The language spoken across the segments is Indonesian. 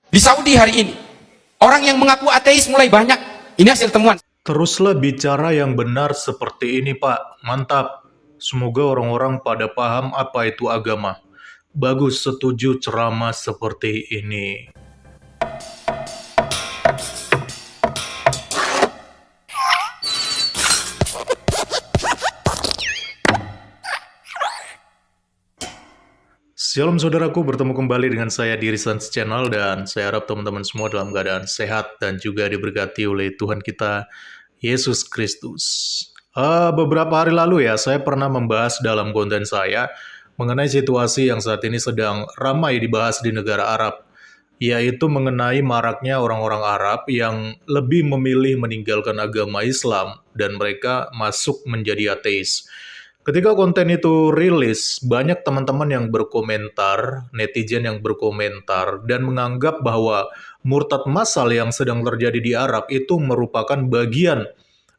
Di Saudi hari ini, orang yang mengaku ateis mulai banyak. Ini hasil temuan. Teruslah bicara yang benar seperti ini, Pak. Mantap. Semoga orang-orang pada paham apa itu agama. Bagus, setuju ceramah seperti ini. Shalom saudaraku, bertemu kembali dengan saya di Risans Channel dan saya harap teman-teman semua dalam keadaan sehat dan juga diberkati oleh Tuhan kita, Yesus Kristus. Beberapa hari lalu ya, saya pernah membahas dalam konten saya mengenai situasi yang saat ini sedang ramai dibahas di negara Arab, yaitu mengenai maraknya orang-orang Arab yang lebih memilih meninggalkan agama Islam dan mereka masuk menjadi ateis. Ketika konten itu rilis, banyak teman-teman yang berkomentar, netizen yang berkomentar, dan menganggap bahwa murtad massal yang sedang terjadi di Arab itu merupakan bagian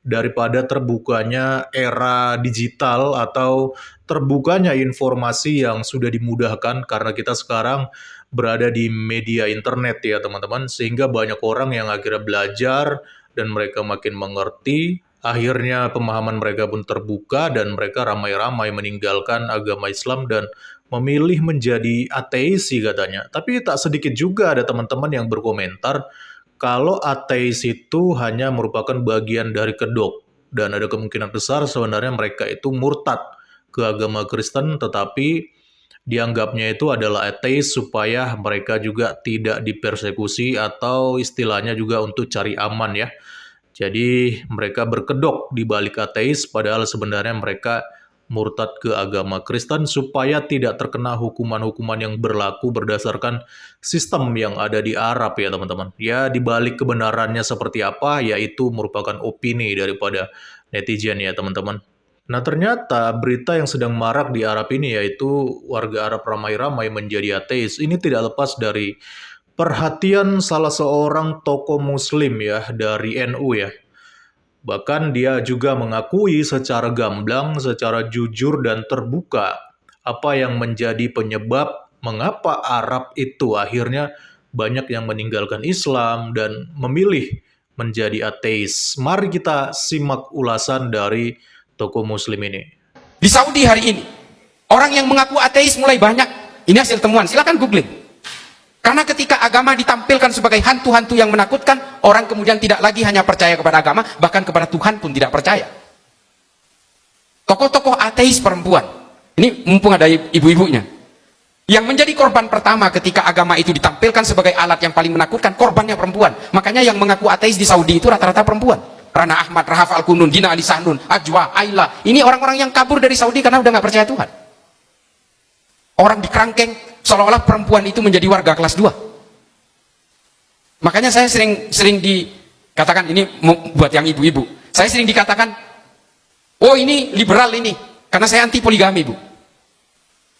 daripada terbukanya era digital atau terbukanya informasi yang sudah dimudahkan karena kita sekarang berada di media internet ya teman-teman, sehingga banyak orang yang akhirnya belajar dan mereka makin mengerti. Akhirnya pemahaman mereka pun terbuka dan mereka ramai-ramai meninggalkan agama Islam dan memilih menjadi ateis sih katanya. Tapi tak sedikit juga ada teman-teman yang berkomentar kalau ateis itu hanya merupakan bagian dari kedok. Dan ada kemungkinan besar sebenarnya mereka itu murtad ke agama Kristen tetapi dianggapnya itu adalah ateis supaya mereka juga tidak dipersekusi atau istilahnya juga untuk cari aman ya. Jadi mereka berkedok di balik ateis padahal sebenarnya mereka murtad ke agama Kristen supaya tidak terkena hukuman-hukuman yang berlaku berdasarkan sistem yang ada di Arab ya teman-teman. Ya di balik kebenarannya seperti apa yaitu merupakan opini daripada netizen ya teman-teman. Nah ternyata berita yang sedang marak di Arab ini yaitu warga Arab ramai-ramai menjadi ateis. Ini tidak lepas dari perhatian salah seorang tokoh muslim ya dari NU ya. Bahkan dia juga mengakui secara gamblang, secara jujur dan terbuka apa yang menjadi penyebab mengapa Arab itu akhirnya banyak yang meninggalkan Islam dan memilih menjadi ateis. Mari kita simak ulasan dari tokoh muslim ini. Di Saudi hari ini, orang yang mengaku ateis mulai banyak. Ini hasil temuan, silakan googling. Karena ketika agama ditampilkan sebagai hantu-hantu yang menakutkan, orang kemudian tidak lagi hanya percaya kepada agama, bahkan kepada Tuhan pun tidak percaya. Tokoh-tokoh ateis perempuan, ini mumpung ada ibu-ibunya, yang menjadi korban pertama ketika agama itu ditampilkan sebagai alat yang paling menakutkan, korbannya perempuan. Makanya yang mengaku ateis di Saudi itu rata-rata perempuan. Rana Ahmad, Rahaf Al-Kunun, Dina Ali Sahnun, Ajwa, Ayla. Ini orang-orang yang kabur dari Saudi karena udah nggak percaya Tuhan. Orang dikerangkeng, seolah-olah perempuan itu menjadi warga kelas 2. Makanya saya sering dikatakan, ini buat yang ibu-ibu, saya sering dikatakan, oh ini liberal ini, karena saya anti poligami Bu.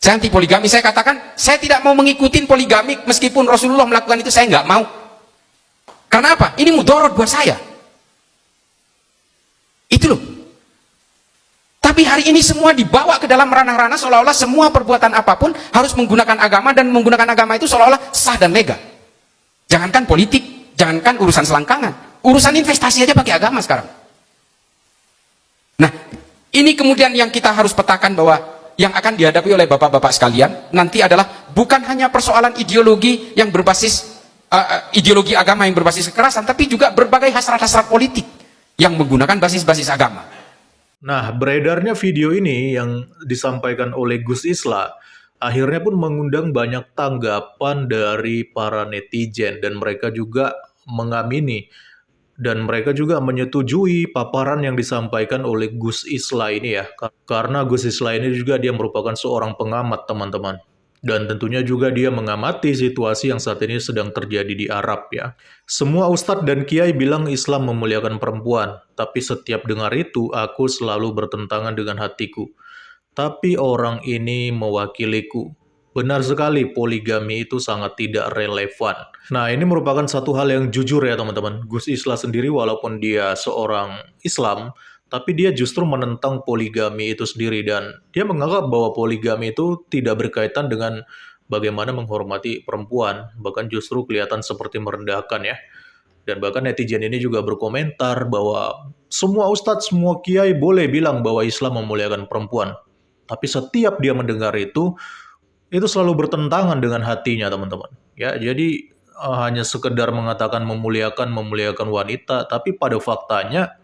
Saya anti poligami, saya katakan, saya tidak mau mengikuti poligami meskipun Rasulullah melakukan itu, saya nggak mau. Karena apa? Ini mudarat buat saya. Itu loh. Tapi hari ini semua dibawa ke dalam ranah-ranah seolah-olah semua perbuatan apapun harus menggunakan agama, dan menggunakan agama itu seolah-olah sah dan legal. Jangankan politik, jangankan urusan selangkangan, urusan investasi aja pakai agama sekarang. Nah, ini kemudian yang kita harus petakan bahwa yang akan dihadapi oleh bapak-bapak sekalian nanti adalah bukan hanya persoalan ideologi yang berbasis ideologi agama yang berbasis kekerasan, tapi juga berbagai hasrat-hasrat politik yang menggunakan basis-basis agama. Nah, beredarnya video ini yang disampaikan oleh Gus Islah akhirnya pun mengundang banyak tanggapan dari para netizen dan mereka juga mengamini dan mereka juga menyetujui paparan yang disampaikan oleh Gus Islah ini ya. Karena Gus Islah ini juga dia merupakan seorang pengamat teman-teman. Dan tentunya juga dia mengamati situasi yang saat ini sedang terjadi di Arab ya. Semua ustadz dan kiai bilang Islam memuliakan perempuan, tapi setiap dengar itu aku selalu bertentangan dengan hatiku. Tapi orang ini mewakiliku. Benar sekali, poligami itu sangat tidak relevan. Nah, ini merupakan satu hal yang jujur ya teman-teman. Gus Islah sendiri walaupun dia seorang Islam, tapi dia justru menentang poligami itu sendiri dan dia menganggap bahwa poligami itu tidak berkaitan dengan bagaimana menghormati perempuan, bahkan justru kelihatan seperti merendahkan ya. Dan bahkan netizen ini juga berkomentar bahwa semua ustadz, semua kiai boleh bilang bahwa Islam memuliakan perempuan. Tapi setiap dia mendengar itu selalu bertentangan dengan hatinya, teman-teman. Ya, jadi hanya sekedar mengatakan memuliakan wanita, tapi pada faktanya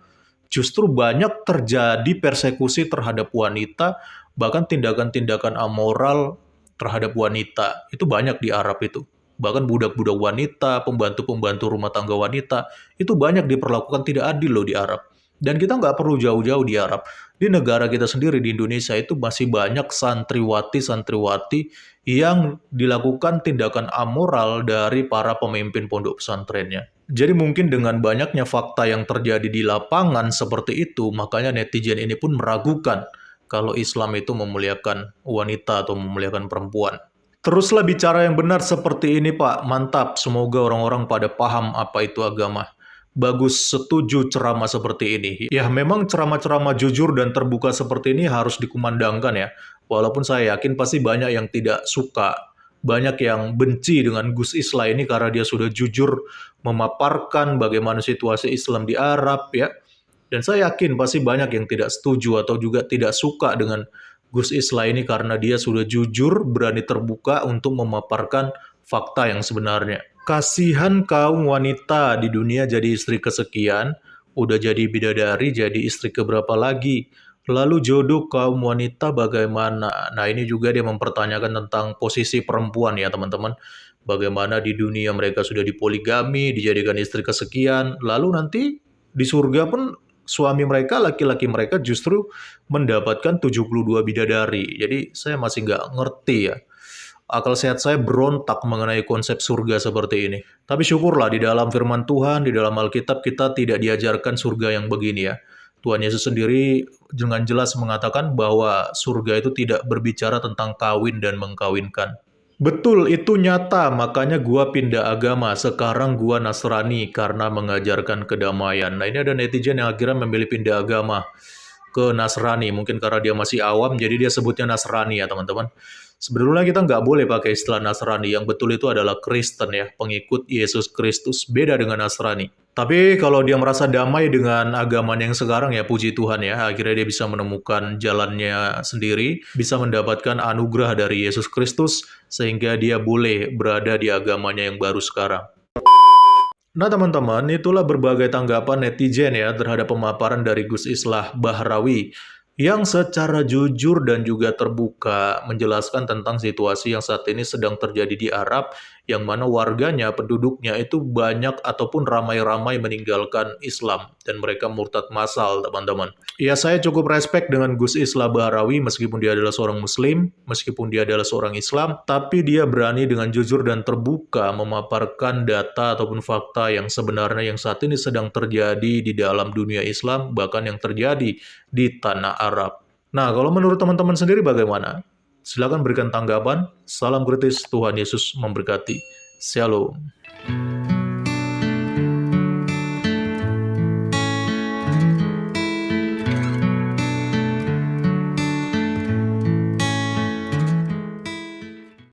justru banyak terjadi persekusi terhadap wanita, bahkan tindakan-tindakan amoral terhadap wanita. Itu banyak di Arab itu. Bahkan budak-budak wanita, pembantu-pembantu rumah tangga wanita, itu banyak diperlakukan tidak adil loh di Arab. Dan kita nggak perlu jauh-jauh di Arab. Di negara kita sendiri, di Indonesia itu masih banyak santriwati-santriwati yang dilakukan tindakan amoral dari para pemimpin pondok pesantrennya. Jadi mungkin dengan banyaknya fakta yang terjadi di lapangan seperti itu, makanya netizen ini pun meragukan kalau Islam itu memuliakan wanita atau memuliakan perempuan. Teruslah bicara yang benar seperti ini, Pak. Mantap, semoga orang-orang pada paham apa itu agama. Bagus, setuju ceramah seperti ini. Ya, memang ceramah-ceramah jujur dan terbuka seperti ini harus dikumandangkan ya. Walaupun saya yakin pasti banyak yang tidak suka, banyak yang benci dengan Gus Islah ini karena dia sudah jujur memaparkan bagaimana situasi Islam di Arab ya. Dan saya yakin pasti banyak yang tidak setuju atau juga tidak suka dengan Gus Islah ini karena dia sudah jujur, berani terbuka untuk memaparkan fakta yang sebenarnya. Kasihan kaum wanita di dunia jadi istri kesekian, udah jadi bidadari, jadi istri keberapa lagi. Lalu jodoh kaum wanita bagaimana? Nah ini juga dia mempertanyakan tentang posisi perempuan ya teman-teman. Bagaimana di dunia mereka sudah dipoligami, dijadikan istri kesekian, lalu nanti di surga pun suami mereka, laki-laki mereka justru mendapatkan 72 bidadari. Jadi saya masih nggak ngerti ya. Akal sehat saya berontak mengenai konsep surga seperti ini. Tapi syukurlah di dalam firman Tuhan, di dalam Alkitab kita tidak diajarkan surga yang begini ya. Tuhan Yesus sendiri dengan jelas mengatakan bahwa surga itu tidak berbicara tentang kawin dan mengkawinkan. Betul, itu nyata. Makanya gua pindah agama. Sekarang gua Nasrani karena mengajarkan kedamaian. Nah, ini ada netizen yang akhirnya memilih pindah agama ke Nasrani. Mungkin karena dia masih awam, jadi dia sebutnya Nasrani ya, teman-teman. Sebenarnya kita nggak boleh pakai istilah Nasrani. Yang betul itu adalah Kristen ya, pengikut Yesus Kristus. Beda dengan Nasrani. Tapi kalau dia merasa damai dengan agamanya yang sekarang ya puji Tuhan ya, akhirnya dia bisa menemukan jalannya sendiri, bisa mendapatkan anugerah dari Yesus Kristus, sehingga dia boleh berada di agamanya yang baru sekarang. Nah teman-teman, itulah berbagai tanggapan netizen ya terhadap pemaparan dari Gus Islah Bahrawi yang secara jujur dan juga terbuka menjelaskan tentang situasi yang saat ini sedang terjadi di Arab, yang mana warganya, penduduknya itu banyak ataupun ramai-ramai meninggalkan Islam dan mereka murtad massal, teman-teman. Ya, saya cukup respect dengan Gus Islah Bahrawi meskipun dia adalah seorang Muslim, meskipun dia adalah seorang Islam, tapi dia berani dengan jujur dan terbuka memaparkan data ataupun fakta yang sebenarnya yang saat ini sedang terjadi di dalam dunia Islam, bahkan yang terjadi di tanah Arab. Nah, kalau menurut teman-teman sendiri bagaimana? Silakan berikan tanggapan. Salam kritis, Tuhan Yesus memberkati. Shalom.